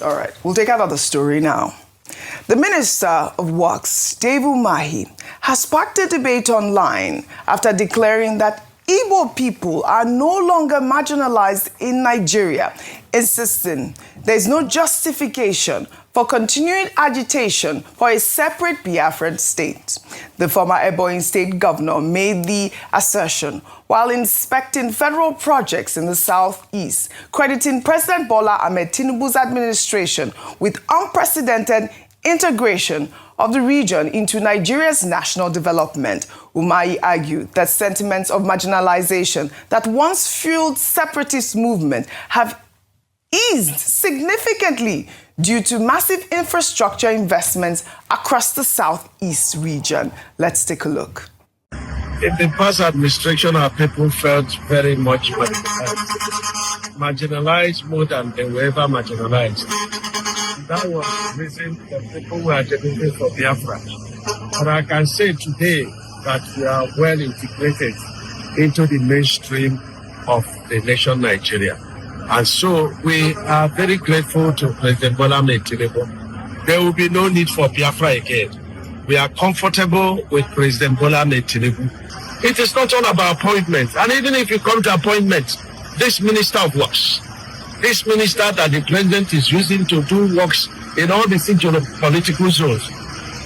All right, we'll take another story now. The Minister of Works, Dave Umahi, has sparked a debate online after declaring that Igbo people are no longer marginalized in Nigeria, insisting there is no justification for continuing agitation for a separate Biafran state. The former Ebonyi State governor made the assertion while inspecting federal projects in the southeast, crediting President Bola Ahmed Tinubu's administration with unprecedented integration of the region into Nigeria's national development. Umahi argued that sentiments of marginalization that once fueled separatist movement have eased significantly due to massive infrastructure investments across the southeast region. Let's take a look. In the past administration, our people felt very much marginalized more than they were ever marginalized. That was the reason the people were agitating for Biafra. But I can say today that we are well integrated into the mainstream of the nation Nigeria. And so we are very grateful to President Bola Ahmed Tinubu. There will be no need for Biafra again. We are comfortable with President Bola Ahmed Tinubu. It is not all about appointments. And even if you come to appointments, this Minister of Works, this minister that the president is using to do works in all the political zones,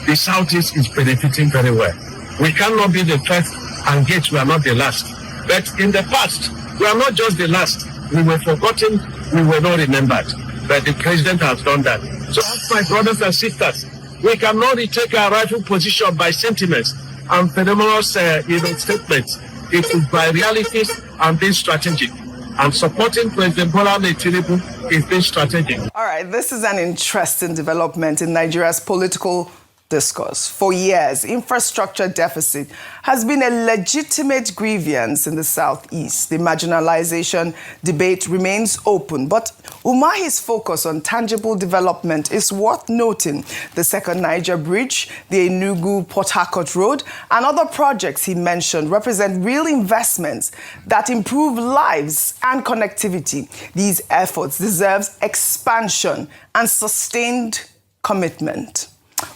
the Southeast is benefiting very well. We cannot be the first, and yet we are not the last. But in the past, we are not just the last. We were forgotten, we were not remembered. But the president has done that. So as my brothers and sisters, we cannot retake our rightful position by sentiments and phenomenal statements. It is by realities and being strategic. And supporting President Bola Ahmed Tinubu is being strategic. All right, this is an interesting development in Nigeria's political discourse. For years, infrastructure deficit has been a legitimate grievance in the southeast. The marginalization debate remains open, but Umahi's focus on tangible development is worth noting. The second Niger Bridge, the Enugu-Port Harcourt Road, and other projects he mentioned represent real investments that improve lives and connectivity. These efforts deserve expansion and sustained commitment.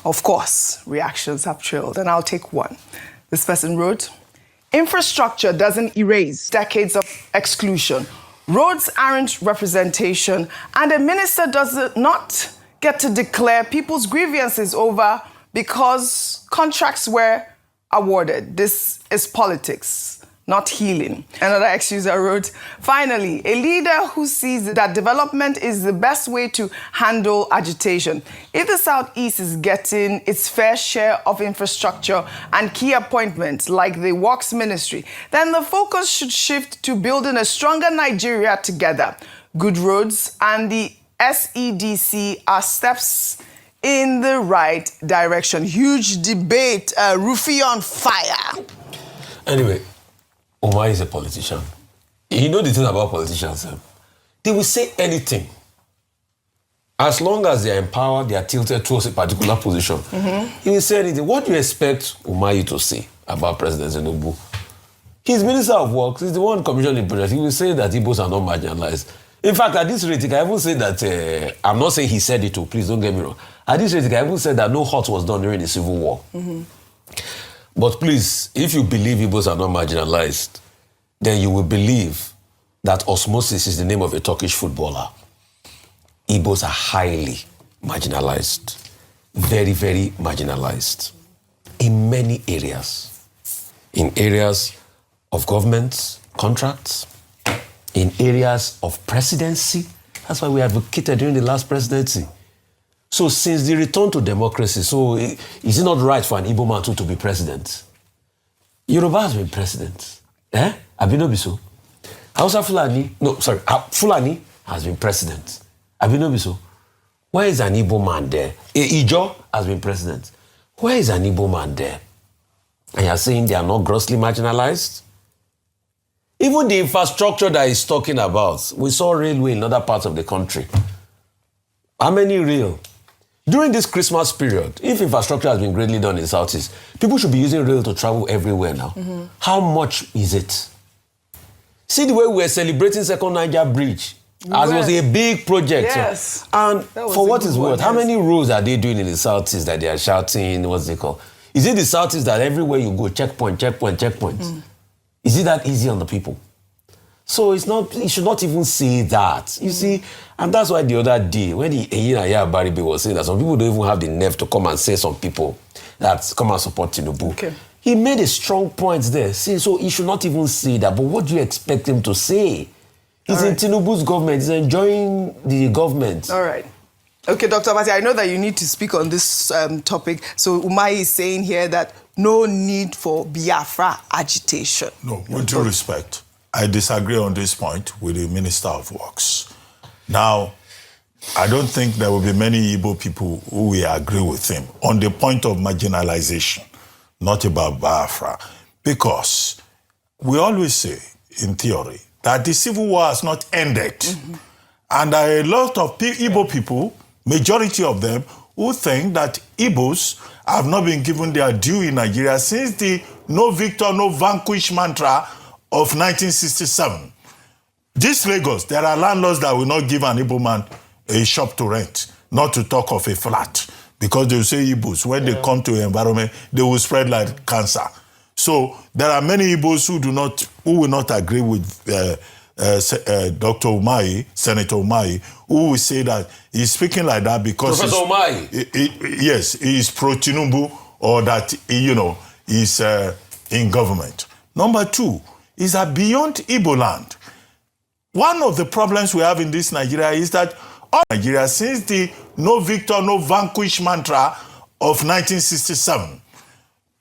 Of course, reactions have trailed, and I'll take one. This person wrote, infrastructure doesn't erase decades of exclusion. Roads aren't representation, and a minister does not get to declare people's grievances over because contracts were awarded. This is politics, not healing. Another ex-user wrote, finally, a leader who sees that development is the best way to handle agitation. If the Southeast is getting its fair share of infrastructure and key appointments like the Works Ministry, then the focus should shift to building a stronger Nigeria together. Good roads and the SEDC are steps in the right direction. Huge debate, Rufy on fire. Anyway, Umahi is a politician. You know the thing about politicians. They will say anything. As long as they are empowered, they are tilted towards a particular position. He will say anything. What do you expect Umahi to say about President Tinubu? He's Minister of Works. He's the one commissioning projects. He will say that Igbos are not marginalized. In fact, at this rate, I even say that, I'm not saying he said it too, please don't get me wrong. At this rate, I even said that no hurt was done during the Civil War. But please, if you believe Igbos are not marginalized, then you will believe that osmosis is the name of a Turkish footballer. Igbos are highly marginalized. Very, very marginalized. In many areas. In areas of government contracts, in areas of presidency. That's why we advocated during the last presidency. So since the return to democracy, so is it not right for an Igbo man to be president? Yoruba has been president. Abino Biso. Hausa Fulani, Fulani has been president. Abino Biso. Where is an Igbo man there? Ijo has been president. Where is an Igbo man there? And you're saying they are not grossly marginalized? Even the infrastructure that he's talking about, we saw railway in other parts of the country. How many rail? During this Christmas period, if infrastructure has been greatly done in the Southeast, people should be using rail to travel everywhere now. How much is it? See the way we're celebrating Second Niger Bridge As it was a big project. Yes. And for what is worth, how yes. many roads are they doing in the Southeast that they are shouting, what's it called? Is it the Southeast that everywhere you go, checkpoint? Is it that easy on the people? So it's not, you should not even say that. You see, and that's why the other day, when Eyina Baribe was saying that some people don't even have the nerve to come and say some people that come and support Tinubu. Okay. He made a strong point there. See, so he should not even say that. But what do you expect him to say? He's in Tinubu's government. He's enjoying the government. All right. Okay, Dr. Mati, I know that you need to speak on this topic. So Umahi is saying here that no need for Biafra agitation. No, with due respect, I disagree on this point with the Minister of Works. Now, I don't think there will be many Igbo people who will agree with him on the point of marginalization, not about Biafra. Because we always say, in theory, that the civil war has not ended. And there are a lot of Igbo people, majority of them, who think that Igbos have not been given their due in Nigeria since the no victor, no vanquish mantra of 1967. This Lagos, there are landlords that will not give an Igbo man a shop to rent, not to talk of a flat, because they will say Igbos, when they come to the environment, they will spread like cancer. So there are many Igbos who will not agree with Dr. Umahi, Senator Umahi, who will say that he's speaking like that because Professor Umahi. Yes, he's pro-Tinubu, or that, he's in government. Number two is that beyond Igbo land, one of the problems we have in this Nigeria is that all Nigeria, since the no victor, no vanquish mantra of 1967,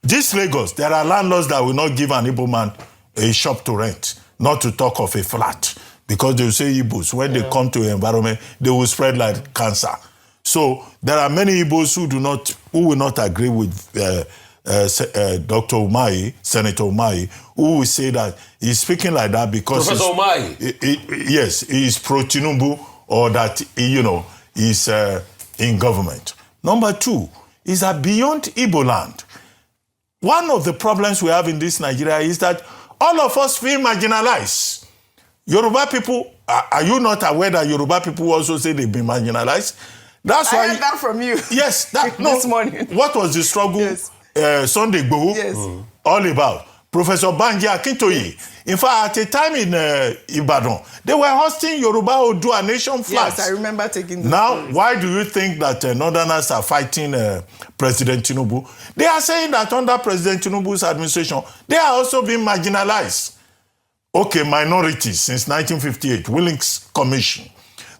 this Lagos, there are landlords that will not give an Igbo man a shop to rent, not to talk of a flat, because they will say Igbos, when they come to the environment, they will spread like cancer. So there are many Igbos who will not agree with Dr. Umahi, Senator Umahi, who will say that he's speaking like that because Professor Umahi. Yes, he's pro-Tinubu, or that, he's in government. Number two is that beyond Igbo land, one of the problems we have in this Nigeria is that all of us feel marginalized. Yoruba people, are you not aware that Yoruba people also say they've been marginalized? That's why. I heard that from you. Yes, this morning. What was the struggle Sunday Igboho all about? Professor Banji Akintoye. In fact, at a time in Ibadan, they were hosting Yoruba Odua nation flags. Yes, I remember taking this. Now, why do you think that Northerners are fighting President Tinubu? They are saying that under President Tinubu's administration, they are also being marginalized. Okay, minorities since 1958, Willings Commission.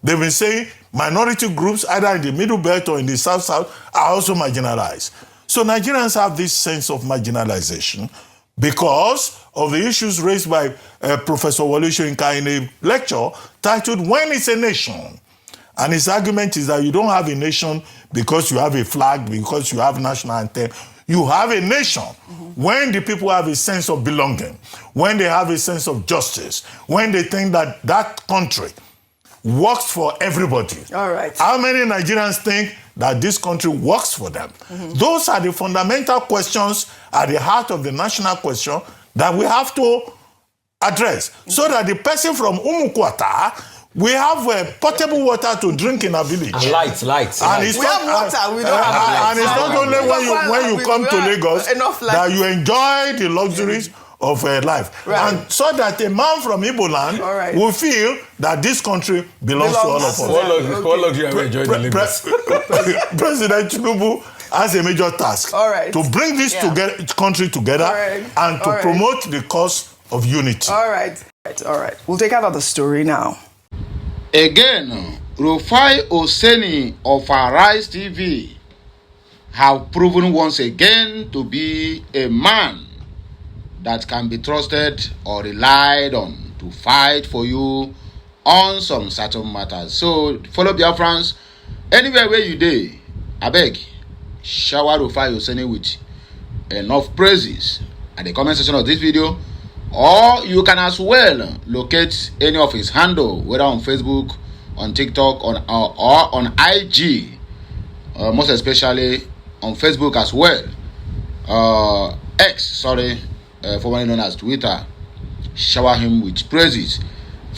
They've been saying minority groups, either in the Middle Belt or in the South-South, are also marginalized. So Nigerians have this sense of marginalization because of the issues raised by Professor Wole Soyinka in a lecture titled, When is a Nation? And his argument is that you don't have a nation because you have a flag, because you have national anthem. You have a nation when the people have a sense of belonging, when they have a sense of justice, when they think that that country works for everybody. All right. How many Nigerians think that this country works for them? Those are the fundamental questions at the heart of the national question that we have to address, so that the person from Umukwata, we have portable water to drink in our village. And lights. And it's We not, have water, we don't have lights. And it's not only when you come to Lagos that you enjoy the luxuries of life. Right. And so that a man from Igbo land will feel that this country belongs to all of us. What luxury are we enjoying in Lagos? President Tinubu has a major task to bring this country together and to promote the cause of unity. All right. We'll take another story now. Again, Rufai Oseni of ARISETV have proven once again to be a man that can be trusted or relied on to fight for you on some certain matters. So, follow Biafrans, anywhere where you dey, abeg, shower Rufai Oseni with enough praises at the comment section of this video, or you can as well locate any of his handle, whether on Facebook, on TikTok, or on IG, most especially on Facebook as well. X, formerly known as Twitter. Shower him with praises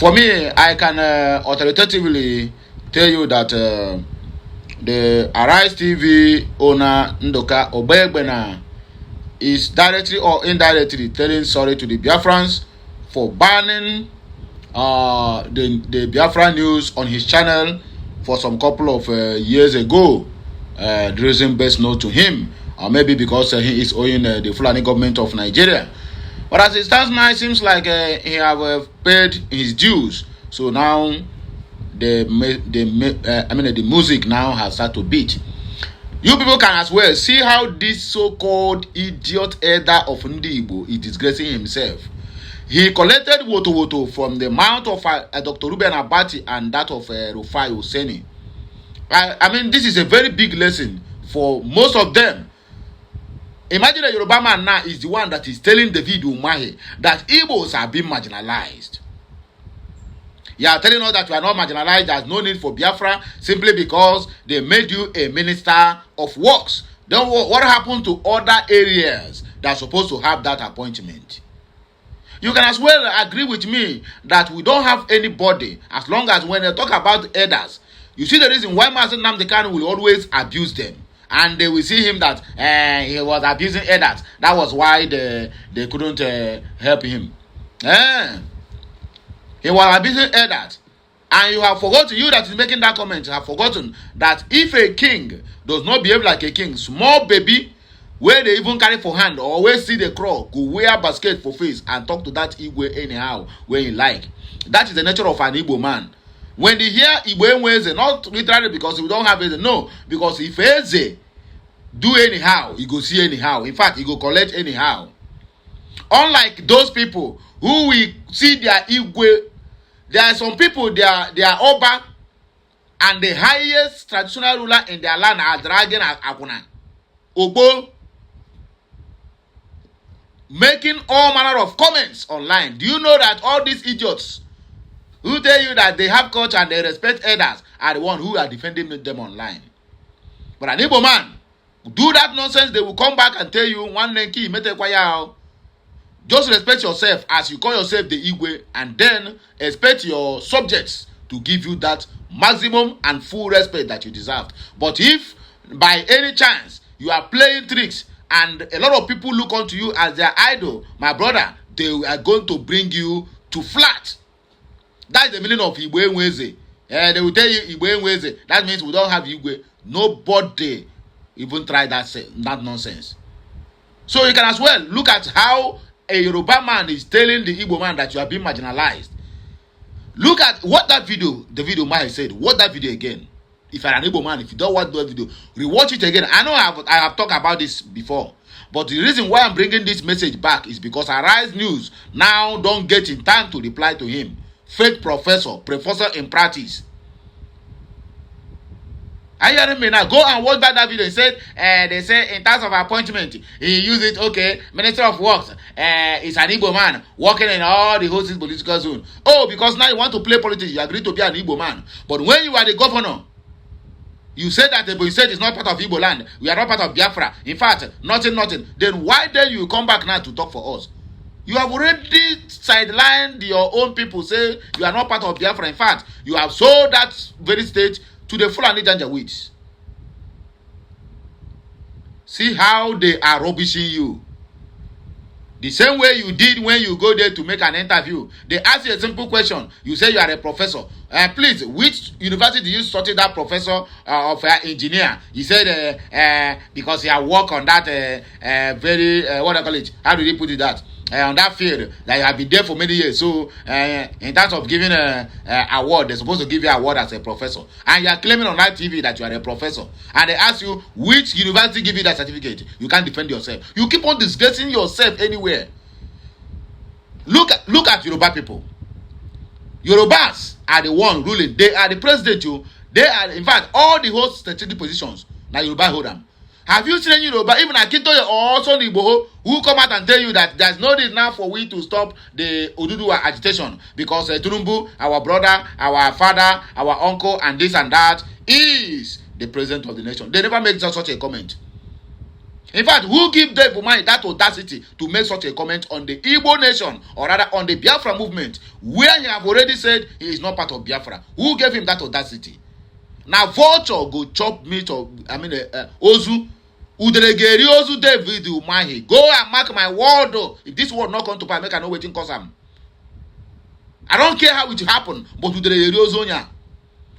For me, I can authoritatively tell you that the Arise TV owner Ndoka Obegbena is directly or indirectly telling sorry to the Biafrans for banning the Biafra news on his channel for some couple of years ago. The reason best known to him, or maybe because he is owing the Fulani government of Nigeria. But as it stands now, it seems like he have paid his dues. So now the music now has started to beat. You people can as well see how this so-called idiot elder of Ndibo is disgracing himself. He collected woto from the mouth of Dr. Ruben Abati and that of Rufai Oseni. I mean, this is a very big lesson for most of them. Imagine a Yoruba man now is the one that is telling David Umahi that Igbos are being marginalized. You are telling us that you are not marginalized, there's no need for Biafra simply because they made you a minister of works. Then what happened to other areas that are supposed to have that appointment? You can as well agree with me that we don't have anybody, as long as when they talk about elders, you see the reason why Master Nnamdi Kanu will always abuse them. And they will see him that he was abusing elders. That was why they couldn't help him. He was abusing elders. And you have forgotten, you that is making that comment, have forgotten that if a king does not behave like a king, small baby, where they even carry for hand, or always see the crow, go wear basket for face and talk to that Igwe anyhow, when you like. That is the nature of an Igbo man. When they hear Igbo Eze, not literally because we don't have Eze, no, because if Eze do anyhow, he go see anyhow. In fact, he go collect anyhow. Unlike those people who we see their Igwe, there are some people, they are Oba, and the highest traditional ruler in their land are dragging Akuna. Ogbo, making all manner of comments online. Do you know that all these idiots who tell you that they have culture and they respect elders are the ones who are defending them online? But an Igbo man do that nonsense, they will come back and tell you one nenki mete kwaya. Just respect yourself as you call yourself the Igwe, and then expect your subjects to give you that maximum and full respect that you deserve. But if by any chance you are playing tricks and a lot of people look onto you as their idol, my brother, they are going to bring you to flat. That's the meaning of Igwe Nweze. They will tell you Igwe Nweze. That means we don't have Igwe. Nobody even try that nonsense. So you can as well look at how a Yoruba man is telling the Igbo man that you are being marginalized. Look at what that video, the video Umahi said. Watch that video again. If you're an Igbo man, if you don't watch that video, rewatch it again. I know I have talked about this before, but the reason why I'm bringing this message back is because Arise News now don't get in time to reply to him. Fake professor in practice. I hear me now. Go and watch back that video. He said, they say in terms of appointment, he used it, okay, Minister of Works, is an Igbo man working in all the whole political zone. Oh, because now you want to play politics, you agree to be an Igbo man. But when you are the governor, you said that you said it's not part of Igbo land. We are not part of Biafra. In fact, nothing. Then why then you come back now to talk for us? You have already sidelined your own people, say you are not part of Biafra. In fact, you have sold that very state to the Fulani Janjaweeds. See how they are rubbishing you. The same way you did when you go there to make an interview. They ask you a simple question. You say you are a professor. Please, which university did you study that professor of engineer? He said because he had worked on that very, what I call it? How did he put it that? On that field that you have been there for many years. So in terms of giving an award, they're supposed to give you an award as a professor. And you are claiming on that TV that you are a professor. And they ask you, which university give you that certificate? You can't defend yourself. You keep on disgracing yourself anywhere. Look at Yoruba people. Yorubas are the one ruling. They are the president. They are, in fact, all the whole strategic positions. Now Yoruba hold them. Have you seen any Yoruba, even Akintoye or also Igboho, who come out and tell you that there's no need now for we to stop the Oduduwa agitation because Tunumbu, our brother, our father, our uncle, and this and that is the president of the nation. They never make such a comment. In fact, who give Dave Umahi that audacity to make such a comment on the Igbo nation, or rather on the Biafra movement, where he have already said he is not part of Biafra? Who gave him that audacity? Now vulture go chop meat or ozu. Udelegeri ozu David Umahi. Go and mark my word. Oh. If this word not come to pass, make I know wetin cause am. I don't care how it happen, but udelegeri ozu nya.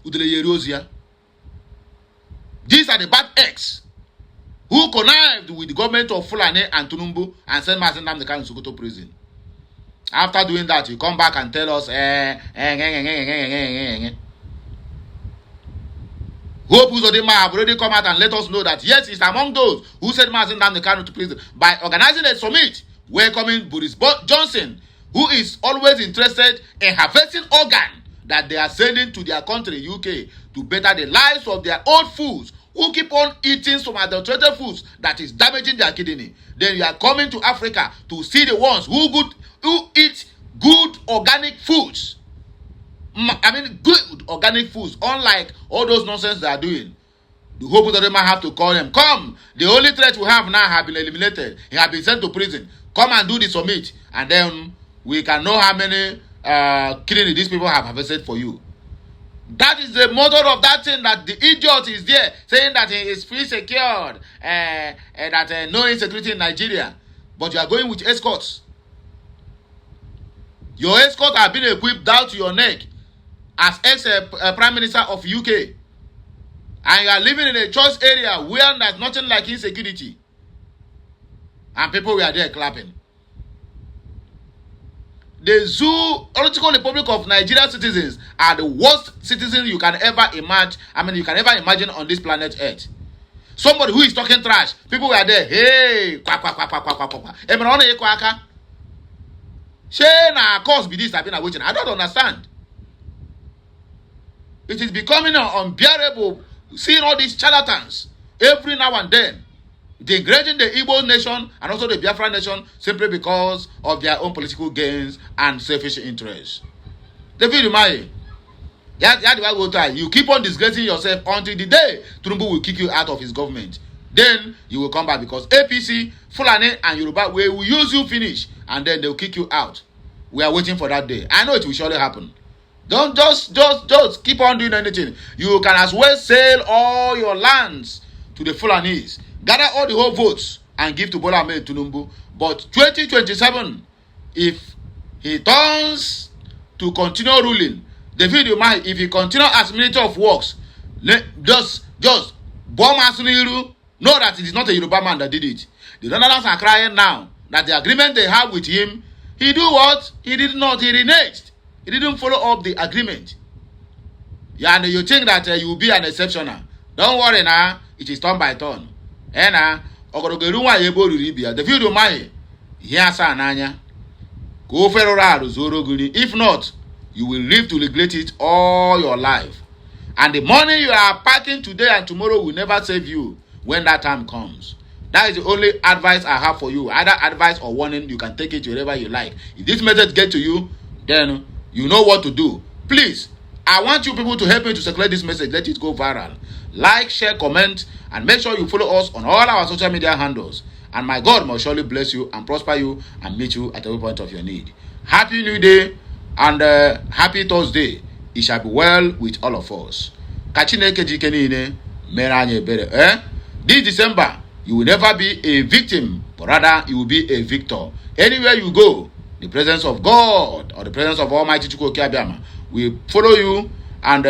Udelegeri ozu ya. These are the bad eggs who connived with the government of Fulani and Tunumbu and sent Mazen Nnamdi Kanu to Sokoto prison. After doing that, you come back and tell us, Hope Uzodinma have already come out and let us know that yes, it's among those who sent Mazen Nnamdi Kanu to prison by organizing a summit welcoming Boris Johnson, who is always interested in harvesting organ that they are sending to their country, UK, to better the lives of their old fools who keep on eating some adulterated foods that is damaging their kidney. Then you are coming to Africa to see the ones who eat good organic foods. Good organic foods, unlike all those nonsense they are doing. The Hope that they might have to call them. Come, the only threat we have now have been eliminated. He has been sent to prison. Come and do the summit, and then we can know how many kidney these people have harvested for you. That is the mother of that thing, that the idiot is there saying that he is free secured and that no insecurity in Nigeria. But you are going with escorts. Your escorts have been equipped down to your neck as ex-prime minister of UK. And you are living in a church area where there's nothing like insecurity. And people were there clapping. The Zoological Republic of Nigeria citizens are the worst citizens you can ever imagine. You can ever imagine on this planet Earth. Somebody who is talking trash. People were there. Hey, quack, quack, quack, quack, quack, quack, quack. Shey cause be this I've been waiting. I don't understand. It is becoming unbearable seeing all these charlatans every now and then degrading the Igbo nation and also the Biafra nation simply because of their own political gains and selfish interests. David Umahi, you keep on disgracing yourself until the day Tinubu will kick you out of his government. Then you will come back because APC, Fulani and Yoruba will use you finish and then they will kick you out. We are waiting for that day. I know it will surely happen. Don't just keep on doing anything. You can as well sell all your lands to the Fulanis. Gather all the whole votes and give to Bola Ahmed Tinubu. But 2027, if he turns to continue ruling, David Umahi, if he continue as Minister of Works, just bomb Asuniru, know that it is not a Yoruba man that did it. The Northerners are crying now that the agreement they have with him, he do what? He did not. He reneged. He didn't follow up the agreement. Yeah, and you think that you will be an exceptional. Don't worry now. It is turn by turn. David Umahi, if not, you will live to regret it all your life. And the money you are packing today and tomorrow will never save you when that time comes. That is the only advice I have for you. Either advice or warning, you can take it wherever you like. If this message gets to you, then you know what to do. Please, I want you people to help me to circulate this message. Let it go viral. Like, share, comment, and make sure you follow us on all our social media handles. And my God must surely bless you and prosper you and meet you at every point of your need. Happy New Day and happy Thursday. It shall be well with all of us. This December, you will never be a victim, but rather you will be a victor. Anywhere you go, the presence of God or the presence of Almighty Chukwuka Abiyama will follow you and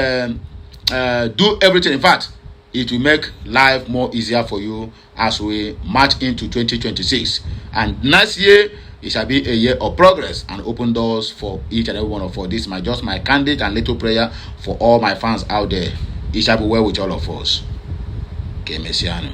do everything. In fact, it will make life more easier for you as we march into 2026. And next year, it shall be a year of progress and open doors for each and every one of us. This is just my candid and little prayer for all my fans out there. It shall be well with all of us. Okay, Messiano.